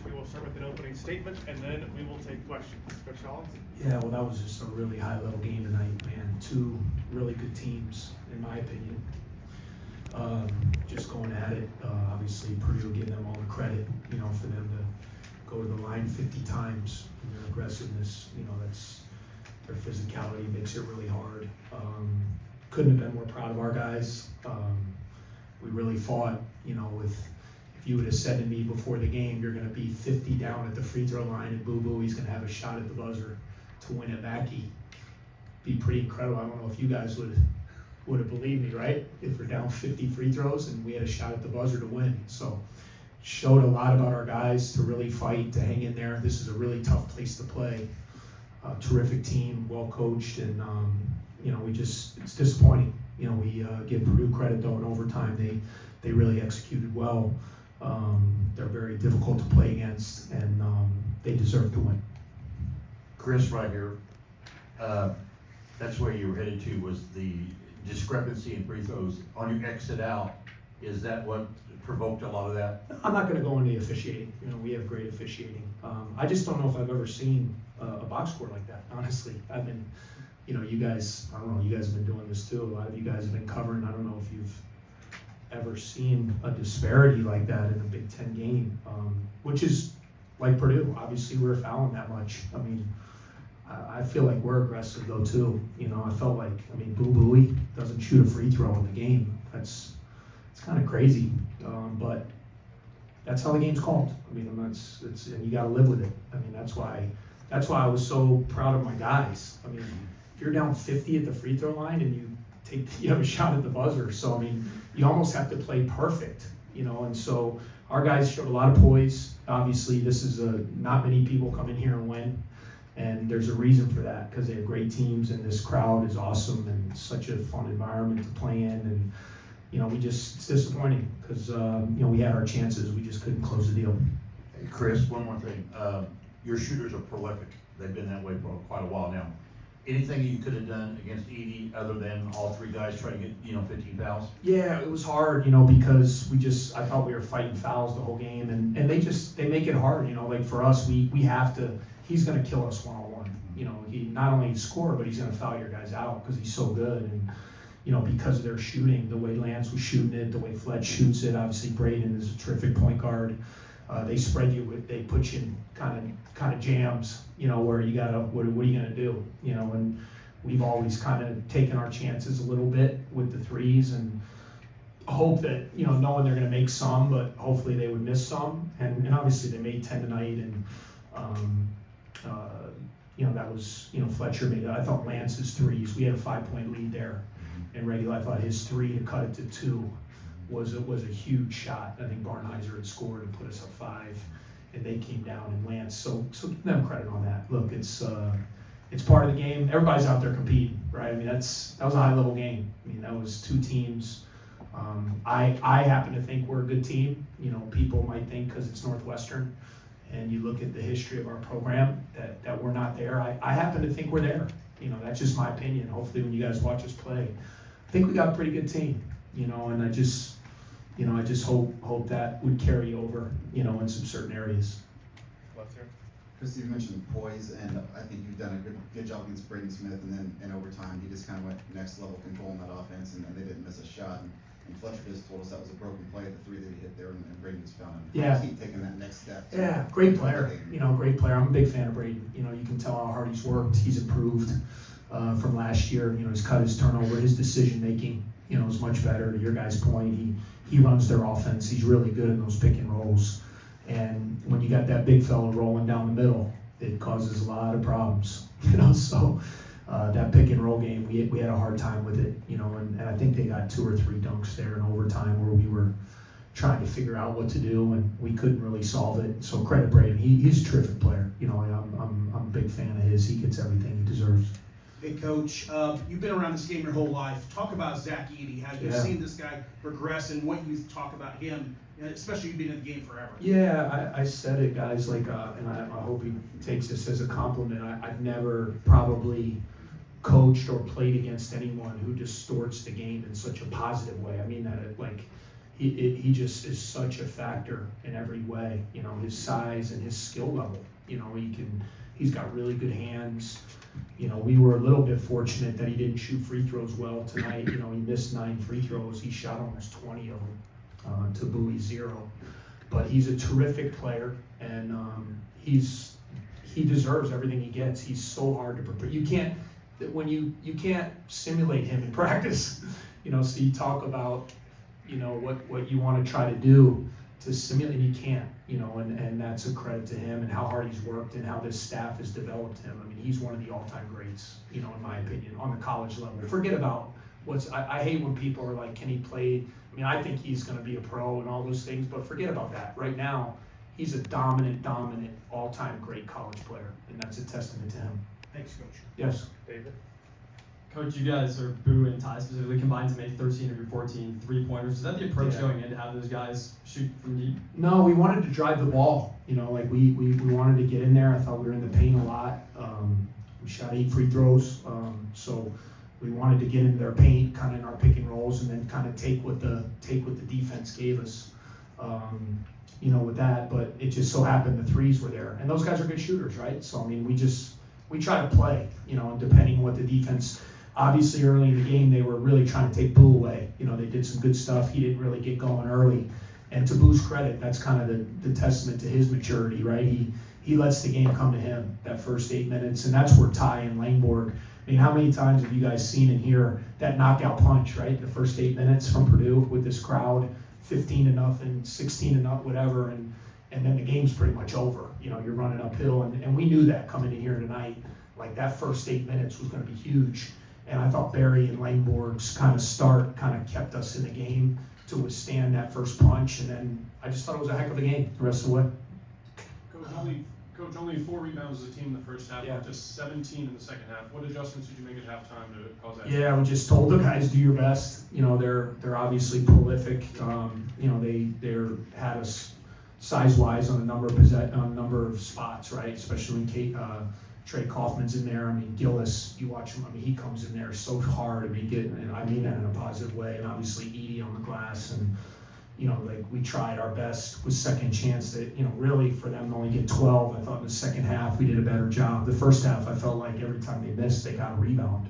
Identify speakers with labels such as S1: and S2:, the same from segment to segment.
S1: We will start with an opening statement, and then we will take questions. Coach Collins?
S2: Yeah, well, that was just a really high-level game tonight, man. Two really good teams, in my opinion. Just going at it. Obviously, Purdue gave them all the credit, for them to go to the line 50 times. And their aggressiveness, that's their physicality makes it really hard. Couldn't have been more proud of our guys. We really fought, if you would have said to me before the game, you're going to be 50 down at the free throw line and boo-boo, he's going to have a shot at the buzzer to win it back, be pretty incredible. I don't know if you guys would have believed me, right? If we're down 50 free throws and we had a shot at the buzzer to win. So showed a lot about our guys to really fight, to hang in there. This is a really tough place to play. Terrific team, well coached, and it's disappointing. We give Purdue credit though in overtime. They really executed well. They're very difficult to play against, and they deserve to win.
S3: Chris, right here, that's where you were headed to, was the discrepancy in free throws. On your exit out, is that what provoked a lot of that?
S2: I'm not going to go into the officiating. We have great officiating. I just don't know if I've ever seen a box score like that, honestly. I've been, you guys, I don't know, you guys have been doing this too. A lot of you guys have been covering. I don't know if you've ever seen a disparity like that in a Big Ten game, which is like Purdue. Obviously, we're fouling that much. I feel like we're aggressive though too. I felt like, Boo Booey doesn't shoot a free throw in the game. It's kind of crazy, but that's how the game's called. And you got to live with it. That's why I was so proud of my guys. If you're down 50 at the free throw line and you have a shot at the buzzer, so you almost have to play perfect, and so our guys showed a lot of poise. Obviously, this is not many people come in here and win, and there's a reason for that, because they have great teams and this crowd is awesome and such a fun environment to play in, and it's disappointing because we had our chances, we just couldn't close the deal.
S3: Hey, Chris, one more thing. Your shooters are prolific. They've been that way for quite a while now. Anything you could have done against Edie other than all three guys trying to get 15 fouls?
S2: Yeah, it was hard, because I thought we were fighting fouls the whole game, and they make it hard, like for us, we have to. He's going to kill us one-on-one. He not only score, but he's going to foul your guys out because he's so good, and because of their shooting, the way Lance was shooting it, the way Fletch shoots it. Obviously, Braden is a terrific point guard. They spread you, they put you in kind of jams, where you gotta, what are you gonna do? And we've always kind of taken our chances a little bit with the threes and hope that, knowing they're gonna make some, but hopefully they would miss some. And obviously they made 10 tonight, and that was, Fletcher made that. I thought Lance's threes, we had a 5-point lead there in regular. I thought his 3 to cut it to 2 was a huge shot. I think Barnheiser had scored and put us up 5, and they came down and Lance. So give them credit on that. Look, it's part of the game. Everybody's out there competing, right? That was a high level game. That was two teams. I happen to think we're a good team. People might think because it's Northwestern, and you look at the history of our program that we're not there. I happen to think we're there. That's just my opinion. Hopefully, when you guys watch us play, I think we got a pretty good team. And I just hope that would carry over, in some certain areas.
S4: Chris, you mentioned poise, and I think you've done a good job against Braden Smith, and then in overtime, he just kind of went next level control in that offense, and they didn't miss a shot. And Fletcher just told us that was a broken play, the 3 that he hit there, and Braden just found him.
S2: Yeah.
S4: Keep taking that next step.
S2: Yeah, great player. Great player. I'm a big fan of Braden. You can tell how hard he's worked. He's improved from last year. He's cut his turnover, his decision making. Is much better. To your guys' point, he runs their offense. He's really good in those pick and rolls. And when you got that big fella rolling down the middle, it causes a lot of problems. So that pick and roll game, we had a hard time with it. And I think they got 2 or 3 dunks there in overtime where we were trying to figure out what to do, and we couldn't really solve it. So credit Braden. He's a terrific player. I'm a big fan of his. He gets everything he deserves.
S5: Hey, Coach, you've been around this game your whole life. Talk about Zach Edey, how you've seen this guy progress, and what you talk about him, especially you being in the game forever.
S2: Yeah, I said it, guys, and I hope he takes this as a compliment. I've never probably coached or played against anyone who distorts the game in such a positive way. I mean that, he just is such a factor in every way. You know, his size and his skill level. You know, he's got really good hands. You know, we were a little bit fortunate that he didn't shoot free throws well tonight. You know, he missed 9 free throws. He shot almost 20 of them to Bowie 0. But he's a terrific player, and he deserves everything he gets. He's so hard to prepare. You can't simulate him in practice. You know, so you talk about, you know, what you want to try to do to simulate, and you can't, you know, and that's a credit to him and how hard he's worked and how this staff has developed him. I mean, he's one of the all-time greats, you know, in my opinion, on the college level. Forget about I hate when people are like, can he play? I mean, I think he's going to be a pro and all those things, but forget about that. Right now, he's a dominant, all-time great college player, and that's a testament to him.
S5: Thanks, Coach.
S2: Yes.
S1: David?
S6: Coach, you guys, or Boo and Ty specifically, combined to make 13 of your 14 three-pointers. Is that the approach
S2: Yeah.
S6: going in to have those guys shoot from deep?
S2: No, we wanted to drive the ball. You know, like we wanted to get in there. I thought we were in the paint a lot. We shot 8 free throws, so we wanted to get in their paint, kind of in our pick and rolls, and then kind of take what the defense gave us. You know, with that, but it just so happened the threes were there, and those guys are good shooters, right? So I mean, we try to play, you know, and depending on what the defense. Obviously, early in the game, they were really trying to take Boo away. You know, they did some good stuff. He didn't really get going early. And to Boo's credit, that's kind of the testament to his maturity, right? He lets the game come to him that first 8 minutes, and that's where Ty and Langborg. I mean, how many times have you guys seen and hear that knockout punch, right? The first 8 minutes from Purdue with this crowd, 15-0, 16-0, whatever, and then the game's pretty much over. You know, you're running uphill, and we knew that coming in here tonight. Like that first 8 minutes was going to be huge. And I thought Barry and Langborg's kind of start kind of kept us in the game to withstand that first punch. And then I just thought it was a heck of a game the rest of the way.
S7: Coach, only 4 rebounds as a team in the first half,
S2: Yeah.
S7: just 17 in the second half. What adjustments did you make at halftime to cause that?
S2: Yeah, we just told the guys, do your best. You know, they're obviously prolific. You know, they had us size-wise on a number of spots, right? Especially when Trey Kaufman's in there. I mean, Gillis, you watch him. I mean, he comes in there so hard. I mean, and I mean that in a positive way. And obviously, Edie on the glass, and you know, like we tried our best with second chance. That, you know, really for them to only get 12. I thought in the second half we did a better job. The first half, I felt like every time they missed, they got a rebound,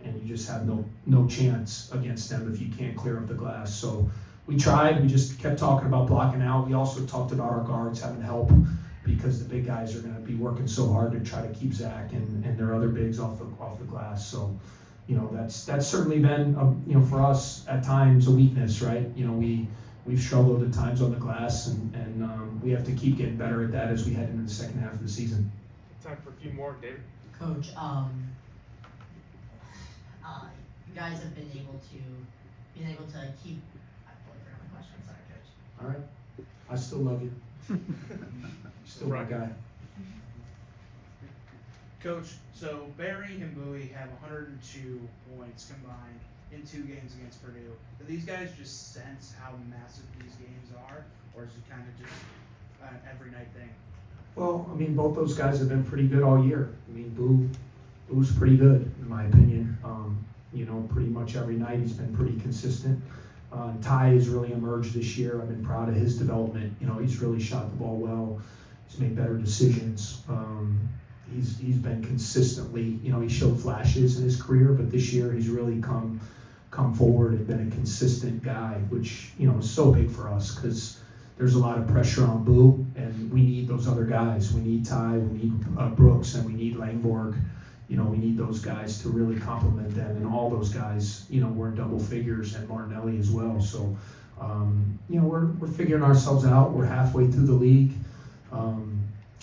S2: and you just have no chance against them if you can't clear up the glass. So we tried. We just kept talking about blocking out. We also talked about our guards having help, because the big guys are going to be working so hard to try to keep Zach and their other bigs off the glass. So, you know, that's certainly been you know, for us at times a weakness, right? You know, we've struggled at times on the glass, and we have to keep getting better at that as we head into the second half of the season.
S1: Time for a few more, David.
S8: Coach, you guys have been able to keep. I totally forgot my question. Sorry, Coach.
S2: All right, I still love you. Still my guy.
S9: Coach, so Barry and Bowie have 102 points combined in 2 games against Purdue. Do these guys just sense how massive these games are, or is it kind of just an every night thing?
S2: Well, I mean, both those guys have been pretty good all year. I mean, Boo's pretty good in my opinion. You know, pretty much every night he's been pretty consistent. Ty has really emerged this year. I've been proud of his development. You know, he's really shot the ball well. He's made better decisions. He's been consistently, you know, he showed flashes in his career, but this year he's really come forward and been a consistent guy, which, you know, is so big for us because there's a lot of pressure on Boo, and we need those other guys. We need Ty, we need Brooks, and we need Langborg. You know, we need those guys to really complement them, and all those guys, you know, were in double figures, and Martinelli as well. So, you know, we're figuring ourselves out. We're halfway through the league.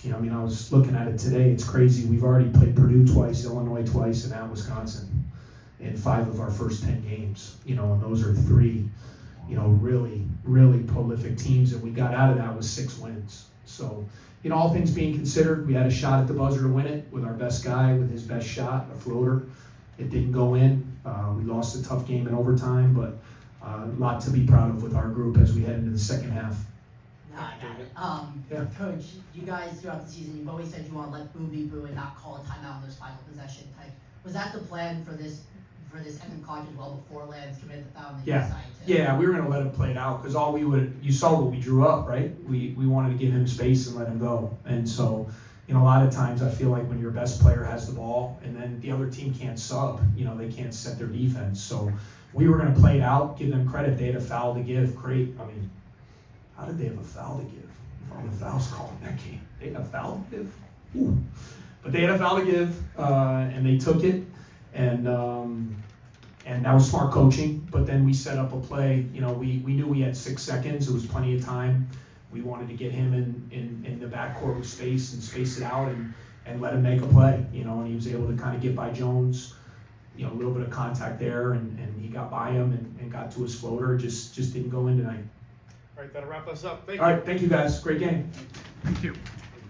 S2: You know, I mean, I was looking at it today. It's crazy. We've already played Purdue twice, Illinois twice, and now Wisconsin in 5 of our first 10 games. You know, and those are 3, you know, really, really prolific teams, and we got out of that with 6 wins. So, you know, all things being considered, we had a shot at the buzzer to win it with our best guy, with his best shot, a floater. It didn't go in. We lost a tough game in overtime, but a lot to be proud of with our group as we head into the second half.
S8: No, I got it.
S2: Yeah.
S8: Coach, you guys throughout the season, you've always said you want to let Boo be Boo and not call a timeout on those final possession type. Was that the plan for this for this end of college as well before Lance committed the foul on the
S2: Yeah.
S8: other side too.
S2: Yeah, we were gonna let him play it out, cause you saw what we drew up, right? We wanted to give him space and let him go. And so, a lot of times I feel like when your best player has the ball and then the other team can't sub, they can't set their defense. So we were gonna play it out, give them credit, they had a foul to give, how did they have a foul to give? All the fouls called in that game. They had a foul to give? Ooh. But they had a foul to give, and they took it, and that was smart coaching. But then we set up a play. We knew we had 6 seconds. It was plenty of time. We wanted to get him in the backcourt with space and space it out and let him make a play. And he was able to kind of get by Jones. A little bit of contact there, and he got by him and got to his floater. Just didn't go in tonight.
S1: All right, that'll wrap us up. Thank
S2: All
S1: you.
S2: right, thank you guys. Great game.
S1: Thank you.